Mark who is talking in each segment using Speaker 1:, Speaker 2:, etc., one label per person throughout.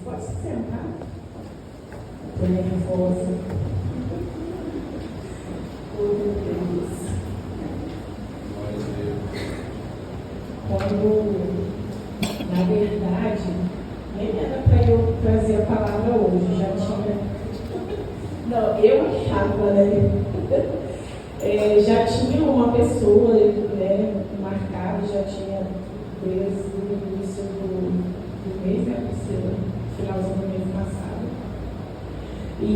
Speaker 1: Pode se sentar. Estou nervosa. Oh, meu Deus. Quando, na verdade, nem era para eu trazer a palavra hoje, já tinha. Não, eu achava, né? Já tinha uma pessoa, né, marcada, já tinha desde o início do mês, né, finalzinho do mês passado. E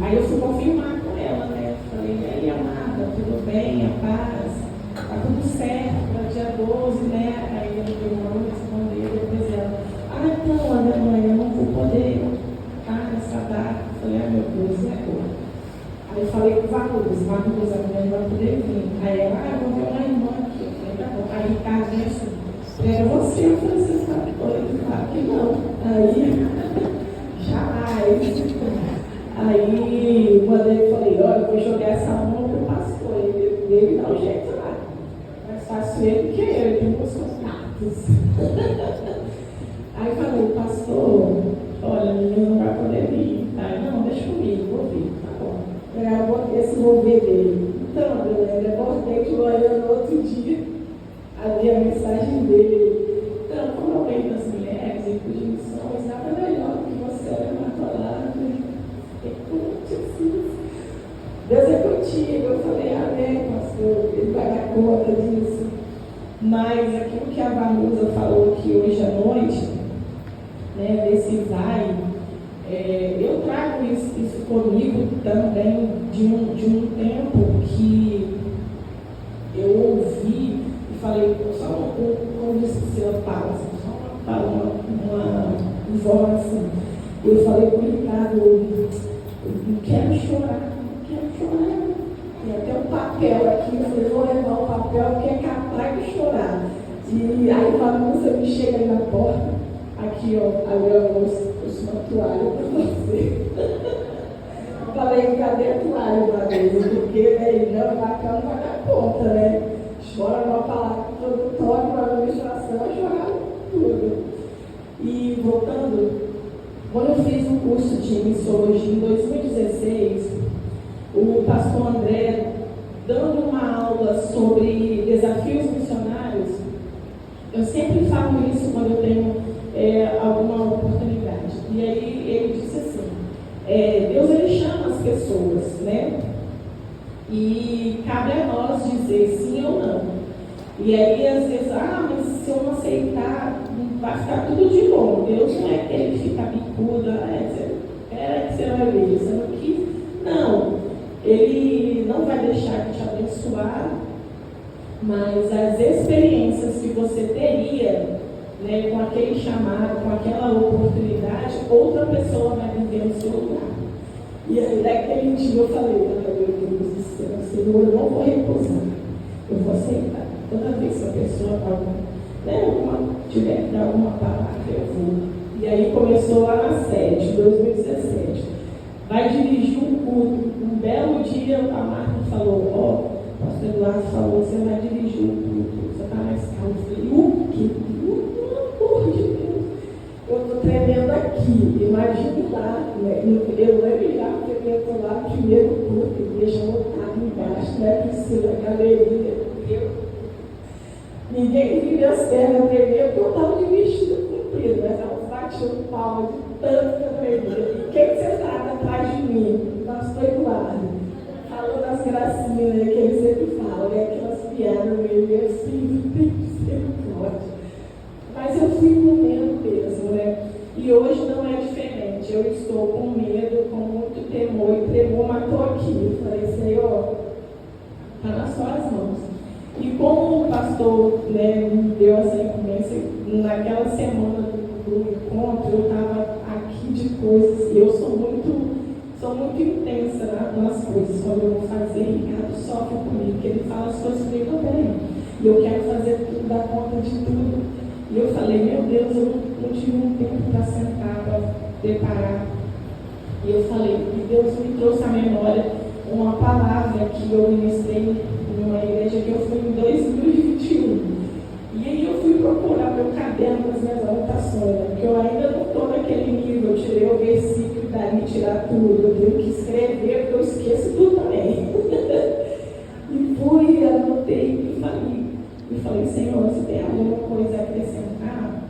Speaker 1: aí eu fui confirmar com ela, né? Falei, e aí, amada, tudo bem, a paz? Tá tudo certo, para dia 12, né? Aí eu não responder, depois ela, então, Ana, mãe, eu não vou poder estar nessa data. Eu falei, meu Deus, e agora? Aí eu falei com o Vanusa, a mulher vai poder vir. Aí ela, eu vou ver uma irmã aqui. Eu falei, tá bom. Aí Ricardo disse assim, era você? Eu falei, você está doido? Claro que não. Aí, jamais. Aí, mandei, falei, olha, eu vou jogar essa mão pro pastor. Ele dá um jeito lá. Mais fácil ele que eu, ele tem meus contatos. Aí falei, pastor, olha, a menina não vai poder vir. Aí, não, deixa comigo, vou vir, tá bom. Eu botei esse mover dele. Então, Adelaide, eu botei de manhã no outro dia, ali a mensagem dele. Então, como eu venho das mulheres e de missões, nada melhor do que você olhar na palavra. Deus é contigo. Eu falei, amém, pastor, ele vai dar conta disso. Mas aquilo que a Vanusa falou aqui hoje à noite, né, desse vai, eu trago isso comigo também de um tempo que eu ouvi e falei, só como disse que você fala, só uma informação. Eu falei com o Ricardo, eu não quero chorar. Tem até um papel aqui, eu falei, vou levar o papel que é capaz de chorar. E aí a Vanusa me chega na porta, aqui ó, aí eu trouxe uma toalha para você. Falei, cadê a toalha, Vanusa? Porque aí não, bacana não vai dar conta, né? Chora uma palavra, todo toque, uma administração, vai chorar tudo. E voltando, quando eu fiz um curso de missiologia em 2016, o pastor André, dando uma aula sobre desafios missionários, eu sempre falo isso quando eu tenho alguma oportunidade. E aí ele disse assim, Deus ele chama as pessoas, né? E cabe a nós dizer sim ou não. E aí às vezes, mas se eu não aceitar, vai ficar tudo de bom. Deus não é que ele fica bicudo, você vai ver, você não quis. Não. Ele não vai deixar de te abençoar, mas as experiências que você teria, né, com aquele chamado, com aquela oportunidade, outra pessoa vai viver no seu lugar. E aí, naquele dia eu falei, meu Deus do céu, Senhor, eu não vou recusar, eu vou aceitar. Toda vez que a pessoa tiver que dar alguma palavra, eu vou. E aí começou lá na sede, 2017. Vai dirigir um culto. Um belo dia, a Marta falou, o pastor Eduardo falou, você vai dirigir um culto, você está mais calmo. Eu falei, o quê? Pelo amor de Deus. Eu estou tremendo aqui. Imagine lá, né? Eu lembro já, porque eu estou lá no primeiro culto, igreja lotada embaixo, né? Priscila, galeria. Ninguém viu minhas pernas tremer, porque eu estava de vestido comprido, mas elas batiam palma de tanto que eu tremia. Quem sentado atrás de mim? O pastor Eduardo. Falou das gracinhas, né, que ele sempre fala, né? Aquelas piadas meio assim, tem que ser forte. Mas eu fui com medo mesmo, né? E hoje não é diferente. Eu estou com medo, com muito temor, e tremor matou aqui. Eu falei, Senhor, está nas suas mãos. E como o pastor, né, me deu essa incumbência, naquela semana do encontro, eu estava aqui de coisas, e eu sou muito intensa nas coisas. Quando eu vou fazer, Ricardo sofre comigo, porque ele fala as coisas comigo, não, peraí, e eu quero fazer tudo, dar conta de tudo. E eu falei, meu Deus, eu não tive um tempo para sentar, para preparar. E eu falei, e Deus me trouxe à memória uma palavra que eu ministrei numa igreja que eu fui em 2021. E aí eu fui procurar meu caderno das minhas anotações, porque eu ainda não estou naquele anotar e me tirar tudo. Eu tenho que escrever, porque eu esqueço tudo também. E fui, anotei e falei, Senhor, se tem alguma coisa a acrescentar,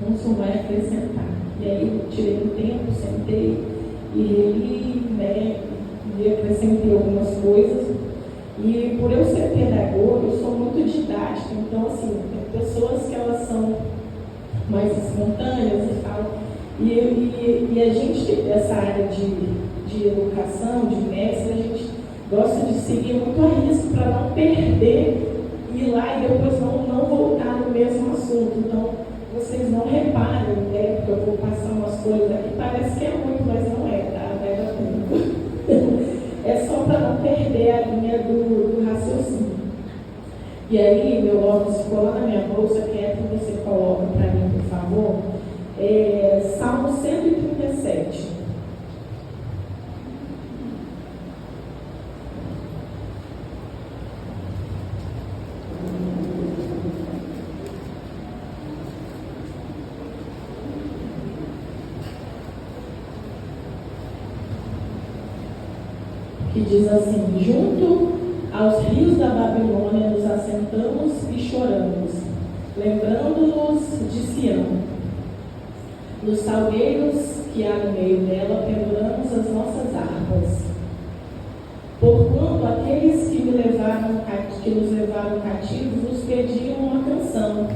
Speaker 1: não só vai acrescentar. E aí eu tirei um tempo, sentei e reli, né, e acrescentei algumas coisas. E por eu ser pedagoga, eu sou muito didática, então assim, tem pessoas que elas são mais espontâneas e tal. E a gente, dessa área de educação, de mestre, a gente gosta de seguir muito a risco para não perder, ir lá e depois não voltar no mesmo assunto. Então, vocês não reparem, né, porque eu vou passar umas coisas aqui, parece que é muito, mas não é, tá? Vai dar tempo. É só para não perder a linha do raciocínio. E aí, meu óculos ficou lá na minha bolsa, que é que você coloca para mim, por favor. Salmo 137. Que diz assim: junto aos rios da Babilônia nos assentamos e choramos, lembrando-nos de Sião. Nos salgueiros que há no meio dela penduramos as nossas harpas. Porquanto aqueles que nos levaram cativos nos pediam uma canção,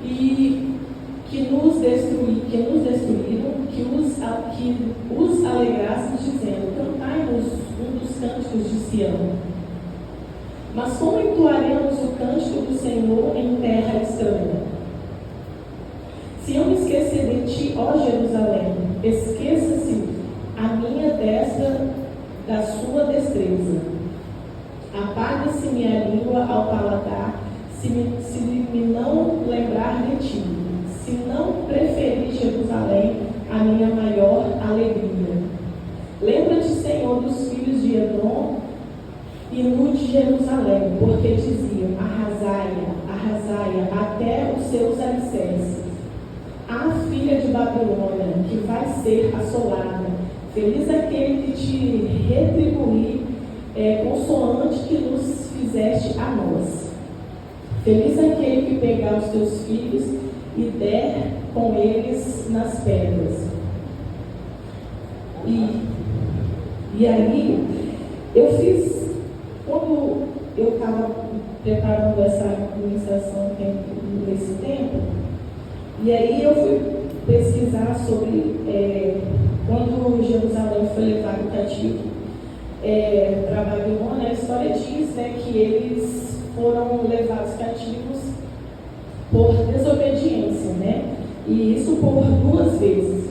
Speaker 1: e que nos destruíram, que os alegrassem, dizendo: cantai-nos um dos cânticos de Sião. Mas como entoaremos o cântico do Senhor em terra estranha? Se eu me esquecer de ti, ó Jerusalém, esqueça-se a minha destra da sua destreza. Apague-se minha língua ao paladar, se me não lembrar de ti, se não preferir Jerusalém a minha maior alegria. Lembra-te, Senhor, dos filhos de Edom e nu de Jerusalém, porque diziam: arrasai-a, arrasai-a até os seus alicerces. A filha de Babilônia, que vai ser assolada. Feliz aquele que te retribuir, consoante que nos fizeste a nós. Feliz aquele que pegar os teus filhos e der com eles nas pedras. E aí, eu fiz, quando eu estava preparando essa administração nesse tempo, e aí eu fui pesquisar sobre quando Jerusalém foi levado cativo para a Babilônia. A história diz, né, que eles foram levados cativos por desobediência, né? E isso por 2 vezes.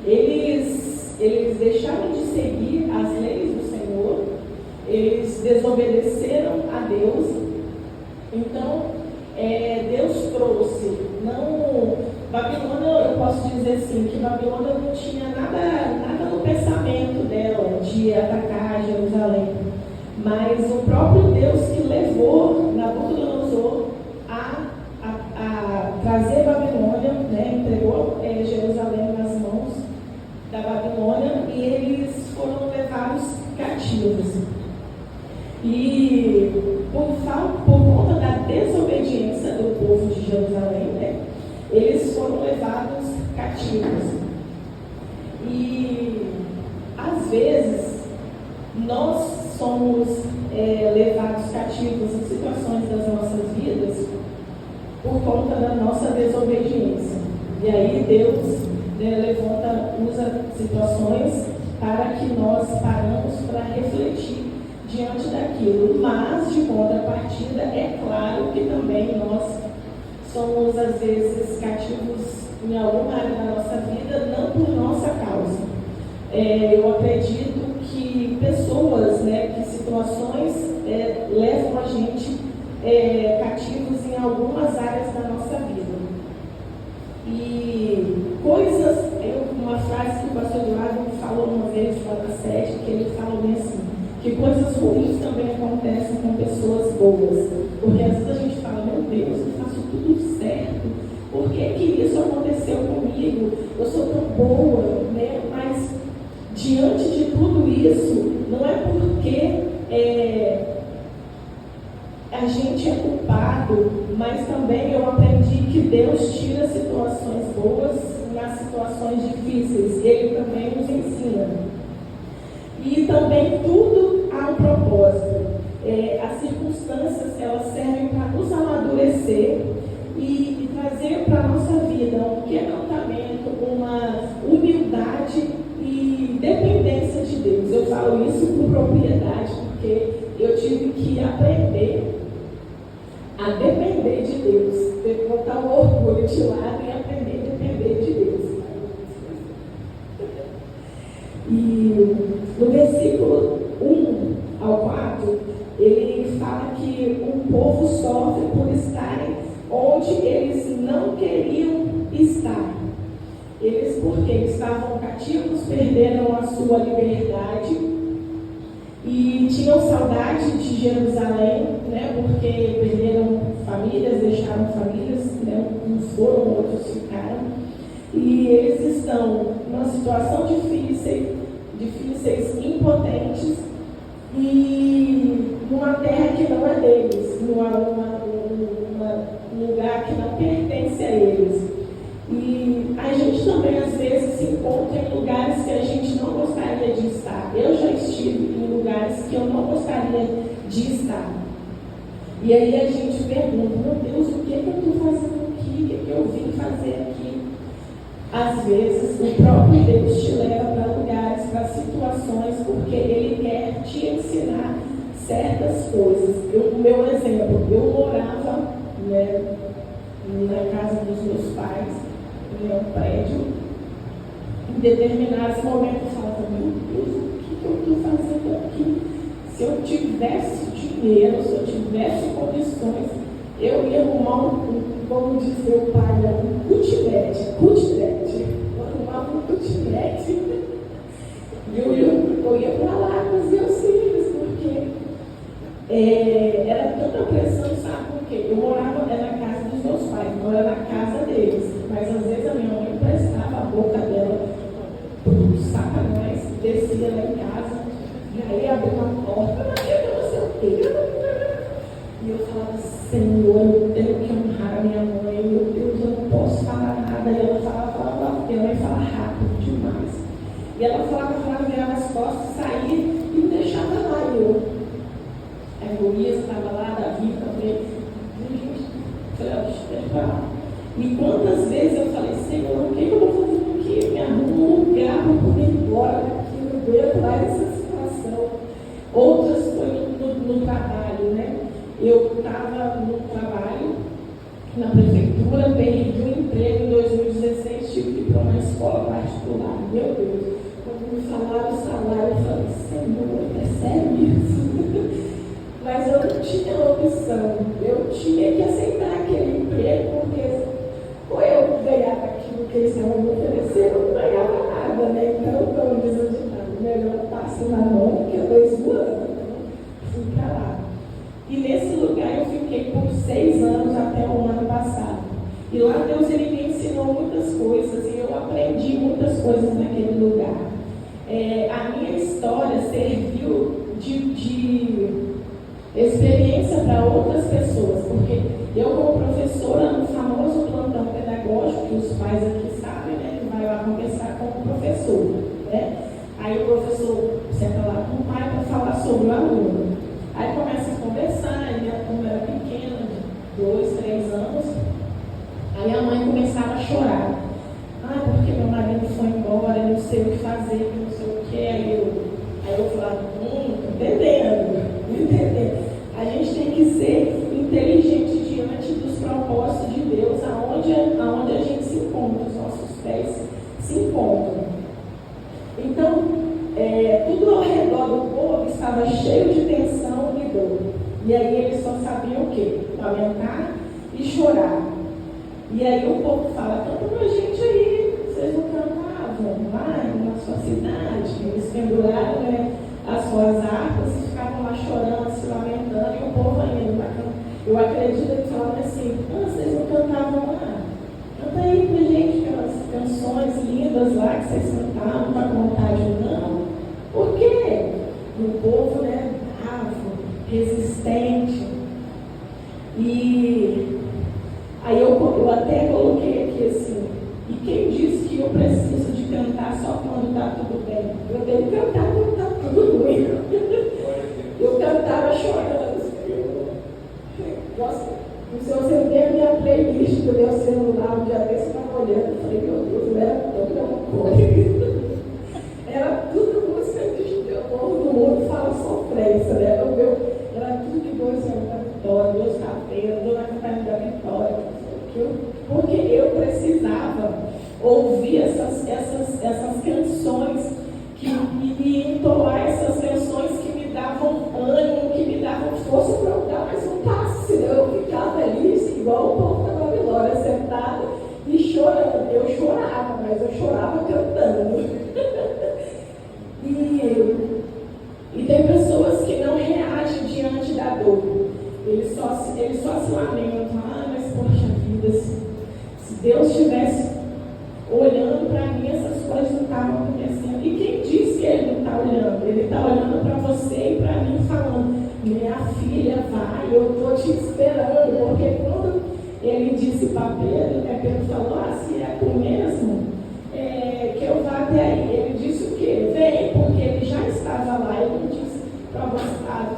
Speaker 1: Eles deixaram de seguir as leis do Senhor, eles desobedeceram a Deus. Então, Deus trouxe, Babilônia, eu posso dizer assim, que Babilônia não tinha nada no pensamento dela de atacar Jerusalém, mas o próprio Deus que levou Nabucodonosor a trazer Babilônia, né, entregou Jerusalém nas mãos da Babilônia, e eles foram levados cativos. E por conta da desobediência do povo de Jerusalém, né, eles foram levados cativos. E às vezes nós somos levados cativos em situações das nossas vidas por conta da nossa desobediência. E aí Deus usa situações para que nós paramos para refletir diante daquilo. Mas, de contrapartida, é claro que também nós somos, às vezes, cativos em alguma área da nossa vida, não por nossa causa. Eu acredito que pessoas, né, que situações levam a gente cativos em algumas áreas da nossa vida. E coisas, uma frase que o pastor Eduardo falou uma vez lá na sede, que ele fala bem assim, que coisas ruins também acontecem com pessoas boas. Porque às vezes a gente fala: meu Deus, eu faço tudo certo, por que isso aconteceu comigo? Eu sou tão boa, né? Mas diante de tudo isso, não é porque a gente é culpado, mas também eu aprendi que Deus tira situações boas nas situações difíceis. Ele também nos ensina. E também tudo há um propósito. As circunstâncias, elas servem para nos amadurecer e trazer para a nossa vida um quebrantamento, uma humildade e dependência de Deus. Eu falo isso com propriedade, porque eu tive que aprender a depender de Deus, botar o orgulho de lado e aprender a depender de Deus. E no versículo 1 ao 4, ele fala que o povo sofre por estarem onde eles não queriam estar. Eles, porque estavam cativos, perderam a sua liberdade e tinham saudade de Jerusalém, né, porque perderam famílias, deixaram famílias, né, uns foram, outros ficaram. E eles estão numa situação difíceis, impotentes, e numa terra que não é deles, num lugar que não pertence a eles. E a gente também às vezes se encontra em lugares que a gente não gostaria de estar. Eu já estive em lugares que eu não gostaria de estar. E aí a gente pergunta, meu Deus, o que eu estou fazendo aqui? O que eu vim fazer aqui? Às vezes o próprio Deus te leva para lugares, para situações, porque Ele quer te ensinar certas coisas. O meu exemplo, eu morava, né, na casa dos meus pais, em um prédio. Em determinados momentos eu falava, meu Deus, o que eu estou fazendo aqui? Se eu tivesse dinheiro, se eu tivesse condições, eu ia arrumar como dizer o pai, um cutilete. Eu arrumava um cutilete. Eu ia para lá com os meus filhos, porque era tanta pressão, sabe por quê? Eu morava na casa dos meus pais, não era na casa deles. Mas às vezes a minha mãe emprestava a boca dela para os satanás, descia lá em casa, e aí abriu uma porta, não sei o quê. E eu falava, Senhor, eu tenho que honrar a minha mãe, meu Deus, eu não posso falar nada. E ela falava, minha mãe fala rápido demais. E ela falava, virava as costas, saía e me deixava lá. A Golias estava lá, Davi também. Eu falei, deixa pra lá. E quantas vezes eu falei, Senhor, o que eu vou fazer aqui? Me arruma um lugar para poder ir embora daqui, eu aguento mais essa situação. Outras foi no trabalho, né? Eu estava no trabalho, na prefeitura, perdi um emprego em 2016, tive que ir para uma escola particular. Meu Deus, quando me falaram o salário, eu falei, Senhor, é sério isso? Mas eu não tinha opção, eu tinha que aceitar aquele emprego, porque ou eu ganhava aquilo que eles estavam me oferecendo, ou não ganhava nada, né? Então, como diz o ditado, melhor passo na mão do que 2 voando. Fui para lá. E nesse lugar eu fiquei por 6 anos até o ano passado. E lá Deus ele me ensinou muitas coisas e eu aprendi muitas coisas naquele lugar. A minha história serviu de experiência para outras pessoas, porque eu como professora no famoso plantão pedagógico, que os pais aqui sabem, né, que vai lá conversar com o professor, né? Aí o professor senta lá com o pai para falar sobre o aluno. Aí começa a conversar, e a turma era pequena, de 2, 3 anos. Aí a mãe começava a chorar. Porque meu marido foi embora, eu não sei o que fazer, não sei o que. Aí eu falava, entendendo. A gente tem que ser inteligente diante dos propósitos de Deus, aonde a gente se encontra, os nossos pés se encontram. Então, tudo ao redor do povo estava cheio de tensão e dor. E aí eles só sabiam o quê? Lamentar e chorar. E aí o povo fala, canta pra gente aí, vocês não cantavam lá na sua cidade? Eles penduraram, né, as suas harpas e ficavam lá chorando, se lamentando, e o povo ainda. Eu acredito que falavam assim, vocês não cantavam lá? Canta aí pra gente aquelas canções lindas lá que vocês cantavam, com a vontade ou não. Porque o povo, né, bravo, resistente. E aí eu até coloquei aqui assim, e quem disse que eu preciso de cantar só quando está tudo bem? Eu tenho que cantar quando está tudo ruim. Eu cantava chorando. Nossa, se você ver a minha playlist do meu celular, um dia desse eu estava olhando, eu falei, meu Deus, era toda uma coisa. Era tudo música de todo mundo fala sofrência, né? Era tudo de Deus da vitória, Deus cabelos, Dona Catarina da vitória, porque eu precisava ouvir essas canções e entoar essas canções que me davam ânimo, que me davam força para eu dar mais um passo, senão eu ficava ali, assim, igual o povo da Babilônia, sentada e chorando. Eu chorava, mas eu chorava cantando. E tem pessoas que não reagem diante da dor. Eles só se lamentam. Ah, mas poxa vida, se Deus estivesse olhando para mim, essas coisas não estavam acontecendo. E quem diz que Ele não está olhando? Ele está olhando para você e para mim, falando, minha filha, vai, eu estou te esperando. Porque quando Ele disse para Pedro, Pedro falou, se é tu mesmo, que eu vá até aí. Ele disse o quê? Vem, porque ele já estava lá. Ele não disse para você,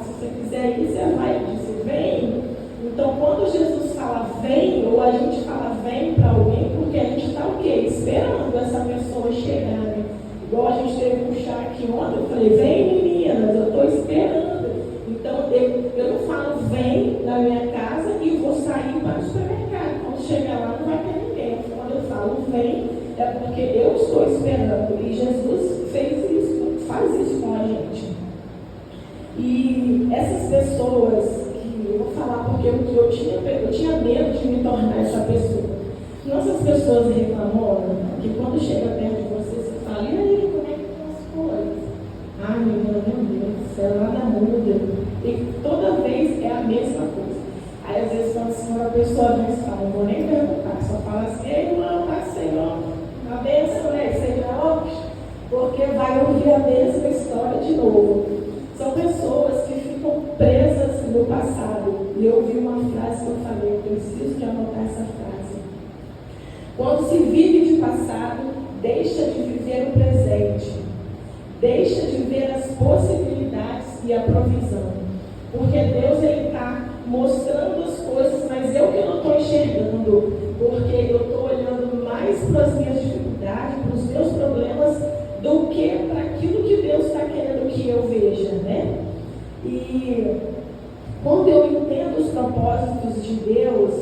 Speaker 1: se você quiser ir, você vai. Ele disse, vem. Então, quando Jesus fala vem, ou a gente fala vem para alguém, porque a gente está o quê? Esperando essa pessoa chegar, né? Igual a gente teve um chá aqui ontem, eu falei, vem meninas, eu estou esperando. Então, eu não falo vem na minha casa e vou sair para o supermercado. Quando chegar lá, não vai ter ninguém. Quando eu falo vem, é porque eu estou esperando. E Jesus fez isso, faz isso com a gente. E essas pessoas que eu vou falar porque eu tinha medo de me tornar essa pessoa. Nossas pessoas reclamam que quando chega perto de você fala, e aí, como é que estão as coisas? Ai, menina, meu Deus do céu, nada muda. E toda vez é a mesma coisa. Aí às vezes quando a pessoa vem e fala, não vou nem perguntar, só fala assim, ei irmão, tá Senhor, a bênção, né? Seja óbvio, porque vai ouvir a mesma história de novo. São pessoas que ficam presas no passado. E eu ouvi uma frase que eu falei, eu preciso de anotar essa frase. Quando se vive de passado, deixa de viver o presente. Deixa de ver as possibilidades e a provisão. Porque Deus está mostrando as coisas, mas eu que não estou enxergando. Porque eu estou olhando mais para as minhas dificuldades, para os meus problemas, do que para aquilo que Deus está querendo que eu veja, né? E quando eu entendo os propósitos de Deus,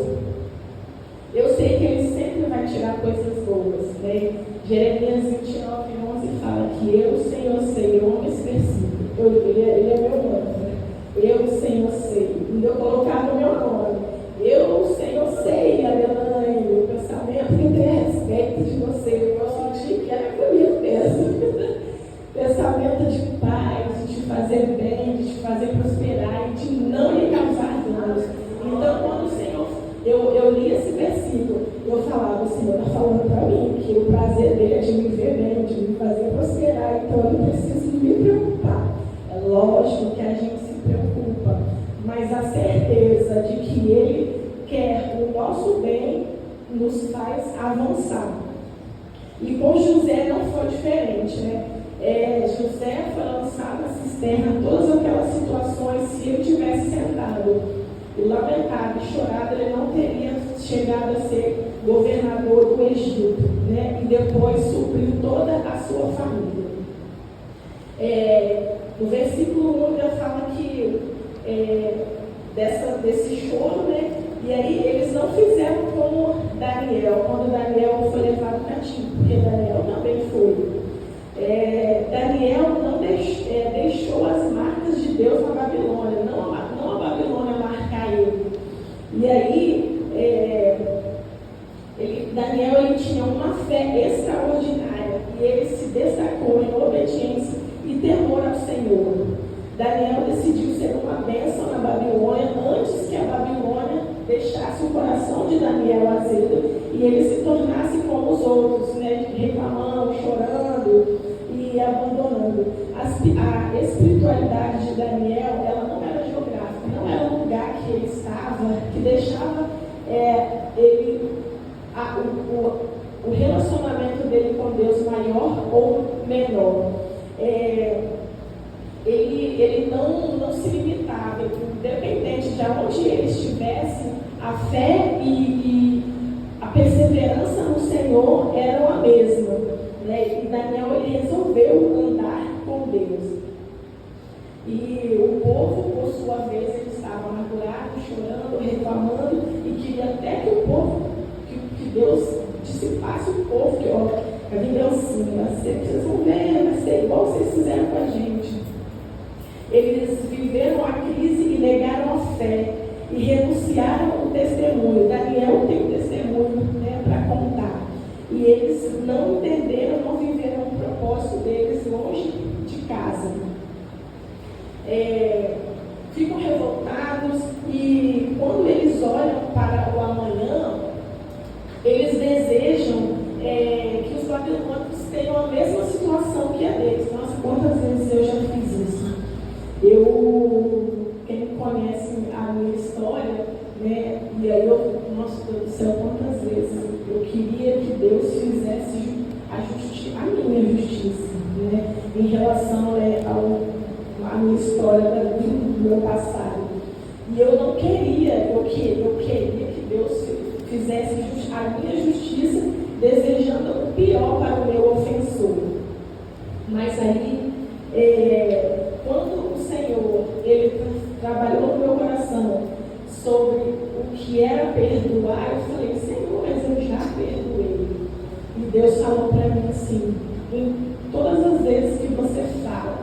Speaker 1: eu sei que Ele sempre vai tirar coisas boas, né? Jeremias 29:11 fala que eu, Senhor, sei. Eu amo esse versículo. Ele é meu nome, né? Eu, Senhor, sei. E eu colocava o meu nome. Eu, Senhor, sei, Adelaine, o pensamento que tem a respeito de você. Eu senti que era comigo mesmo. Pensamento de paz, de te fazer bem, de te fazer prosperar e de não lhe causar danos. Então, quando o Senhor, eu li esse versículo, eu falava, o Senhor está falando para mim que o prazer dele é de me ver bem, de me fazer prosperar, então eu não preciso me preocupar. É lógico que a gente se preocupa, mas a certeza de que Ele quer o nosso bem nos faz avançar. E com José não foi diferente, né? José foi lançado na cisterna, todas aquelas situações, se ele tivesse sentado e lamentado e chorado, ele não teria chegado a ser governador do Egito, né? E depois supriu toda a sua família. No versículo 1 já fala que desse choro, né? E aí eles não fizeram como Daniel, quando Daniel foi levado cativo, porque Daniel também foi. Daniel não deixou as marcas de Deus na Babilônia, não a Babilônia marcar ele. E aí, Daniel ele tinha uma fé extraordinária e ele se destacou em obediência e temor ao Senhor. Daniel decidiu ser uma bênção na Babilônia antes que a Babilônia deixasse o coração de Daniel azedo e ele se tornasse como os outros, né, reclamando, chorando e abandonando. As maior ou menor. Ele não se limitava, independente de onde ele estivesse, a fé e a perseverança no Senhor eram a mesma, né? E Daniel, ele resolveu andar com Deus. E o povo, por sua vez, ele estava amargurado, chorando, reclamando, e queria até que o povo, que Deus dissipasse o povo, que a vingancinha, vocês vão ver, vai ser igual vocês fizeram com a gente. Eles viveram a crise e negaram a fé, e renunciaram ao testemunho. Daniel tem um testemunho, né, para contar. E eles não entenderam, não viveram o propósito deles longe de casa. Ficam revoltados, e quando eles olham para o amanhã, eles desejam que os babilônios tenham a mesma situação que a deles. Nossa, quantas vezes eu já fiz isso? Quem conhece a minha história, né, e aí nossa Deus do céu, quantas vezes eu queria que Deus fizesse a minha justiça, né, em relação à minha história do meu passado. E eu não queria, eu queria que Deus fizesse a minha justiça, desejando o pior para o meu ofensor. Mas aí, quando o Senhor, ele trabalhou no meu coração sobre o que era perdoar, eu falei, Senhor, mas eu já perdoei. E Deus falou para mim assim, em todas as vezes que você fala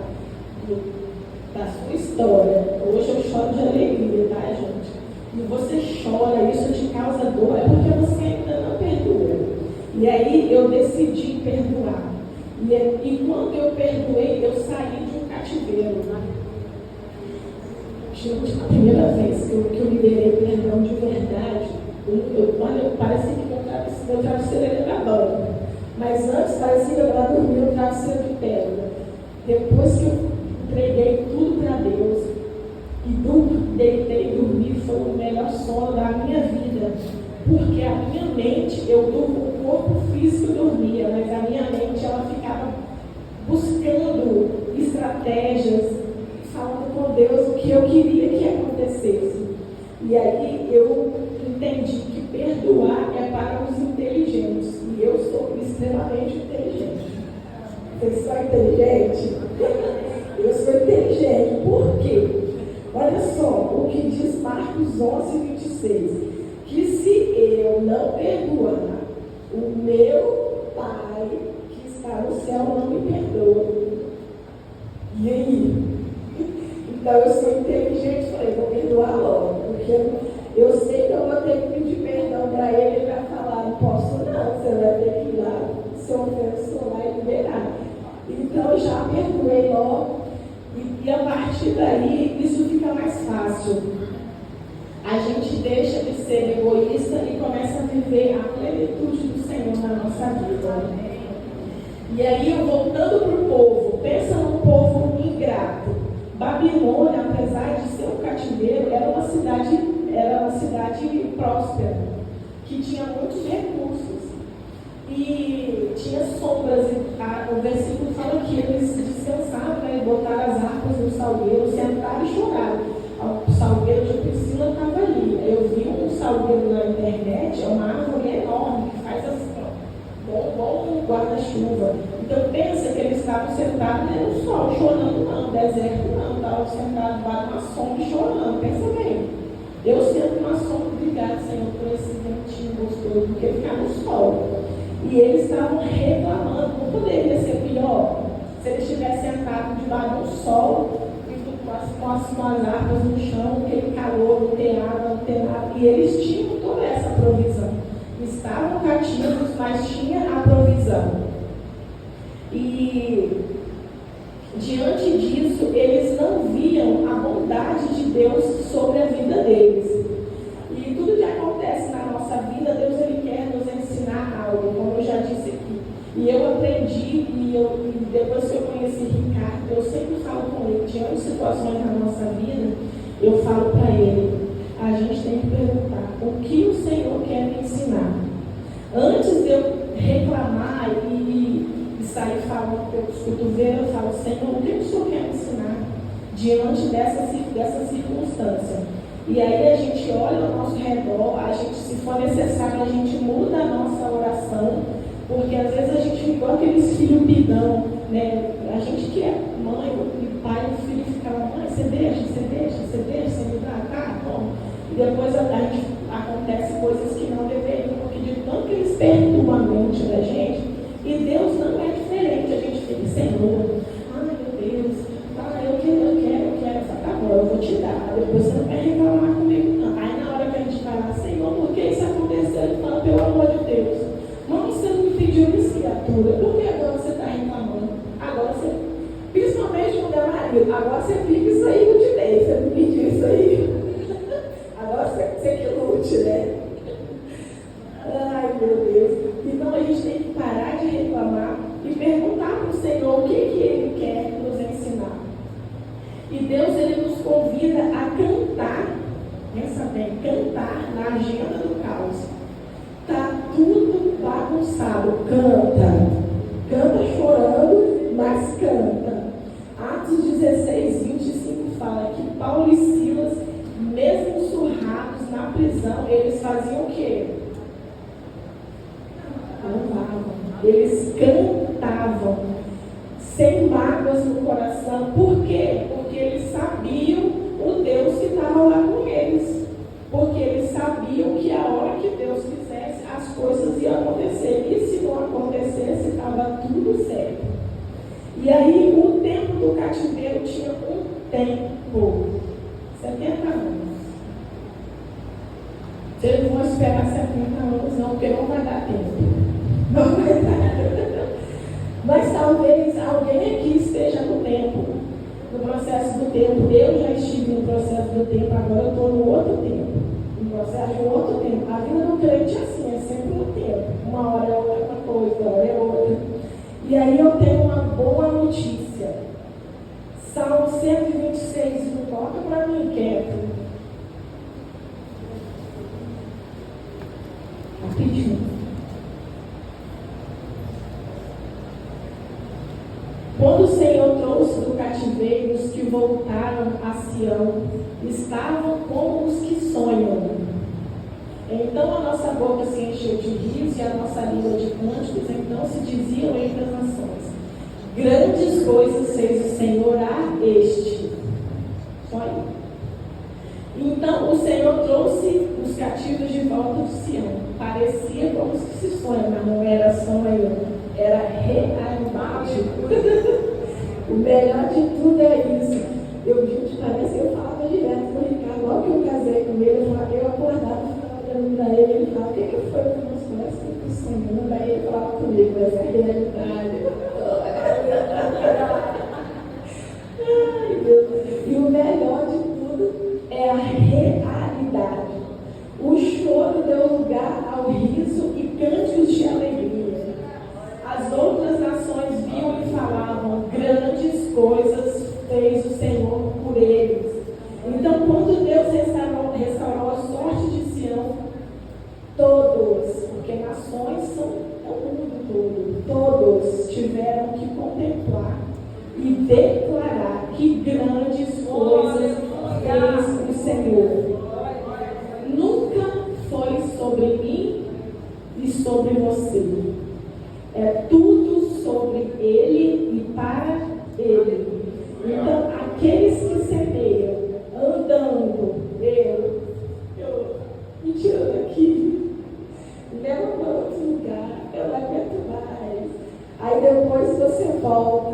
Speaker 1: da sua história, hoje eu choro de alegria, tá, gente? E você chora, isso te causa dor, é porque você ainda não perdoa. E aí eu decidi perdoar. E quando eu perdoei, eu saí de um cativeiro. Gente, a primeira vez que eu liberei perdão de verdade, parecia que meu travesseiro era bom. Mas antes parecia que eu estava dormindo um travesseiro de pedra. Depois que eu entreguei tudo para Deus e deitei e dormi, foi o melhor sono da minha vida. Porque a minha mente, o corpo físico dormia, mas a minha mente, ela ficava buscando estratégias, falando com Deus o que eu queria que acontecesse. E aí eu entendi que perdoar é para os inteligentes. E eu sou extremamente inteligente. Vocês são inteligentes? Eu sou inteligente. Por quê? Olha só o que diz Marcos 11:26. Que se eu não perdoar, o meu Pai que está no céu não me perdoa. E aí? Então eu sou inteligente e falei, vou perdoar logo, porque eu sei que eu vou ter que pedir perdão para ele. Ele vai falar, não posso não, você vai ter que ir lá, seu ofensor lá e liberar. Então eu já perdoei logo, e a partir daí isso fica mais fácil. A gente deixa de ser egoísta e começa a viver a plenitude do Senhor na nossa vida. E aí, voltando para o povo, pensa num povo ingrato. Babilônia, apesar de ser um cativeiro, era uma cidade próspera, que tinha muitos recursos. E tinha sombras. O versículo fala que eles descansavam, né, botaram as harpas no salgueiro, sentaram e choraram. O salgueiro de Priscila estava ali. Eu vi um salgueiro na internet, é uma árvore enorme que faz assim, bom guarda-chuva. Então pensa que eles estavam sentados no sol, chorando não, deserto não, estavam sentados debaixo de uma sombra chorando. Pensa bem, eu sento numa sombra, obrigado, Senhor, por esse ventinho gostoso, porque ficar no sol. E eles estavam reclamando, não poderia ser pior se eles estivessem sentados debaixo de um sol, com as árvores no chão, aquele calor, não tem água, não tem nada. E eles tinham toda essa provisão. Estavam cativos, mas tinha a provisão. E diante disso, eles não viam a bondade de Deus sobre a vida deles. E tudo que acontece na nossa vida, Deus ele quer nos ensinar algo, como eu já disse aqui. E eu aprendi, e depois que eu conheci Ricardo, eu sempre falo com ele, diante de situações na nossa vida, eu falo para ele, a gente tem que perguntar, o que o Senhor quer me ensinar? Antes de eu reclamar e sair falando pelos cotovelos, eu falo, Senhor, o que o Senhor quer ensinar diante dessa circunstância? E aí a gente olha ao nosso redor, a gente, se for necessário, a gente muda a nossa oração, porque às vezes a gente igual aqueles filhos pidão, né? A gente que é mãe e pai, o filho fica lá, mãe, você deixa, você me dá, tá? Bom. E depois acontece coisas que não deveriam, porque de tanto que eles perturbam a mente da gente, e Deus não é diferente, a gente fica, Senhor, ai meu Deus, eu quero, tá bom, eu vou te dar, depois você não vai reclamar comigo não. Aí na hora que a gente vai lá, Senhor, por que isso aconteceu? Ele fala, pelo amor de Deus, mãe, você não me pediu isso, criatura, por que agora você está reclamando? Agora você, principalmente quando é marido, agora você fica isso aí, eu te dei, você me pediu isso aí. Agora você que lute, né? Ai, meu Deus. Então a gente tem que parar de reclamar e perguntar para o Senhor o que Ele quer nos ensinar. E Deus, Ele nos convida a cantar, pensa bem, cantar na agenda do caos. Está tudo bagunçado, canta chorando, mas canta. Atos 16, 25 fala que Paulo e Silas, mesmo surrados na prisão, eles faziam o quê? Cantavam. Eles cantavam, sem mágoas no coração. Por quê? Porque eles sabiam o Deus que estava lá com eles. Porque eles sabiam que a hora que Deus quisesse, as coisas iam acontecer. E se não acontecesse, estava tudo certo. E aí, o tempo do cativeiro tinha um tempo. 70 anos. Vocês não vão esperar 70 anos, não, porque não vai dar tempo. Não vai dar. Mas talvez alguém aqui esteja no tempo, no processo do tempo. Eu já estive no processo do tempo, agora eu estou no outro tempo. No processo de outro tempo. A vida do crente é assim, é sempre no tempo. Uma hora é outra coisa, outra hora é outra. E aí eu tenho uma boa notícia. Salmo 126, não coloca para mim quieto. Rapidinho. Quando o Senhor trouxe do cativeiro os que voltaram a Sião, estavam como os que sonham. Então a nossa boca se encheu de riso e a nossa língua de cânticos, então se diziam entre as nações: grandes coisas fez o Senhor a este. Só aí. Então o Senhor trouxe os cativos de volta de Sião. Parecia como os que se sonham, mas não era sonho, era realidade. O melhor de tudo é isso. Gente, parece que eu falava direto com o Ricardo, logo que eu casei com ele, eu acordava e ficava olhando para ele, ele falava, o que foi que nós conversamos sonhando? Aí ele falava comigo, essa é a realidade. Ai, Deus. E o melhor de tudo é a realidade. O choro deu lugar ao riso e cânticos de alegria. As outras nações viam e falavam, grandes coisas fez o Senhor por eles. Então, quando Deus restaurou a sorte de Sião, todos, porque nações são o mundo todo, todos tiveram que contemplar e declarar que grandes coisas fez o Senhor. Nunca foi sobre mim e sobre você. É tudo sobre Ele e para Ele. Então, aqueles que semeiam, andando, me tirando daqui, me leva para outro lugar, eu não aguento mais. Aí depois você volta,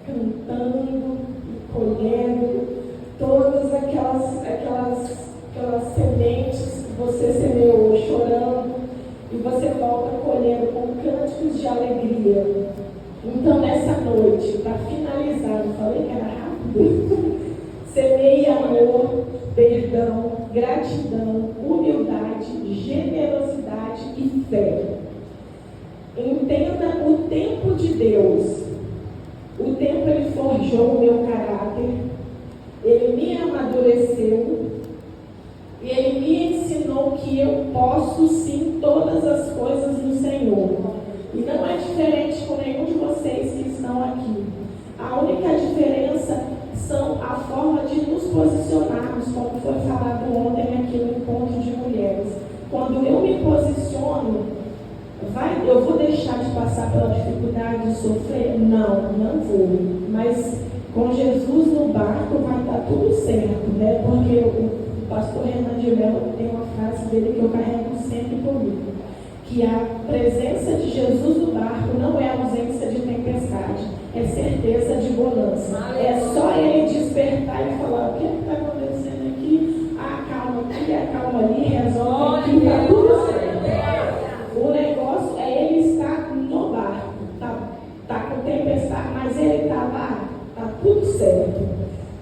Speaker 1: cantando e colhendo todas aquelas sementes que você semeou, chorando, e você volta colhendo com cânticos de alegria. Então, nessa noite, para finalizar, eu falei que era rápido, semeie amor, perdão, gratidão, humildade, generosidade e fé. Entenda o tempo de Deus. O tempo Ele forjou o meu caráter, Ele me amadureceu, e Ele me ensinou que eu posso sim todas as coisas no Senhor. E não é diferente com nenhum de vocês. forma de nos posicionarmos, como foi falado ontem aqui no encontro de mulheres. Quando eu me posiciono, eu vou deixar de passar pela dificuldade de sofrer? Não, não vou. Mas com Jesus no barco vai estar tudo certo, né? Porque o pastor Renan de Mello tem uma frase dele que eu carrego sempre comigo, que a presença de Jesus no barco não é ausência de tempestade, é certeza de bonança. É só ele despertar e falar: o que está acontecendo aqui? Acalma aqui, acalma ali, resolve aqui, está tudo certo. O negócio é ele estar no barco, tá com tempestade, mas ele está lá, está tudo certo,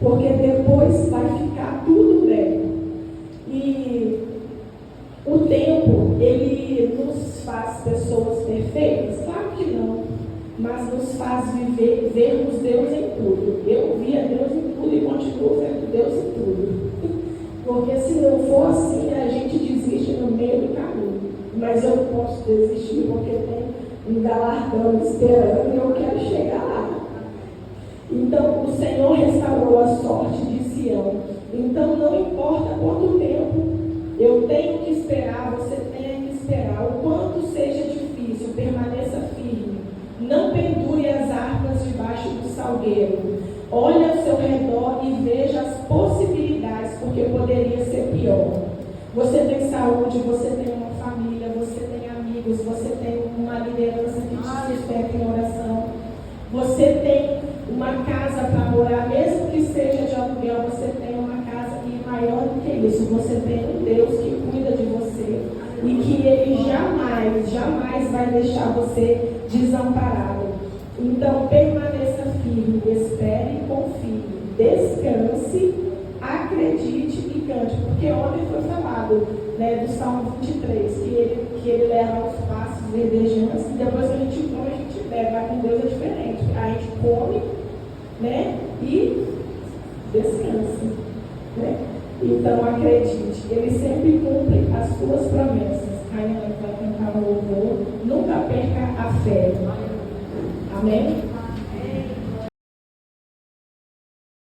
Speaker 1: porque depois vai ficar tudo bem. E o tempo, ele nos faz pessoas perfeitas? Claro que não, mas nos faz vermos Deus em tudo. Eu via Deus em tudo e continuo vendo Deus em tudo. Porque se não for assim, a gente desiste no meio do caminho. Mas eu não posso desistir porque tem um galardão esperando e eu quero chegar lá. Então, o Senhor restaurou a sorte de Sião. Então, não importa quanto tempo eu tenho que esperar, você tem que esperar. O quanto seja difícil, permaneça firme. Não pendure as harpas debaixo do salgueiro. Olhe ao seu redor e veja as possibilidades, porque poderia ser pior. Você tem saúde, você tem uma família, você tem amigos, você tem uma liderança que te sustenta em oração. Você tem uma casa para morar, mesmo que seja de aluguel, você tem uma casa, e maior do que isso, você tem um Deus que cuida de você e que Ele jamais vai deixar você desamparado. Então, permaneça firme, espere e confie, descanse, acredite e cante, porque ontem foi falado, né, do Salmo 23, que ele leva os passos verdejantes, e depois que a gente come, a gente bebe, mas com Deus é diferente. A gente come, né, e descansa, né? Então acredite, Ele sempre cumpre as suas promessas. Aí vai cantar um louvor, nunca perca a fé. Amém?